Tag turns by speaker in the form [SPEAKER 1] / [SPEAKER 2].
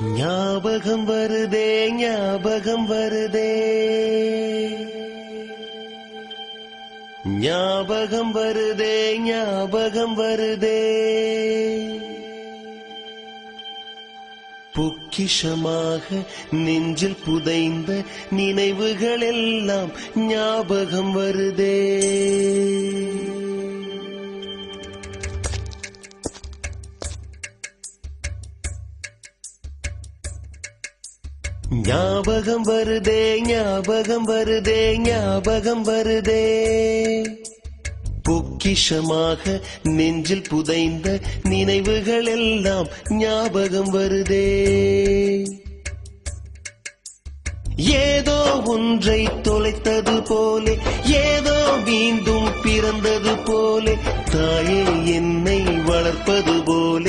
[SPEAKER 1] ஞாபகம் வருதே ஞாபகம் வருதே ஞாபகம் வருதே ஞாபகம் வருதே பொக்கிஷமாக நெஞ்சில் புதைந்த நினைவுகள் எல்லாம் ஞாபகம் வருதே. ஞாபகம் வருதே ஞாபகம் வருதே ஞாபகம் வருதே பொக்கிஷமாக நெஞ்சில் புதைந்த நினைவுகள் எல்லாம் ஞாபகம் வருதே. ஏதோ ஒன்றை தொலைத்தது போலே ஏதோ மீண்டும் பிறந்தது போலே தாயே என்னை வளர்ப்பது போலே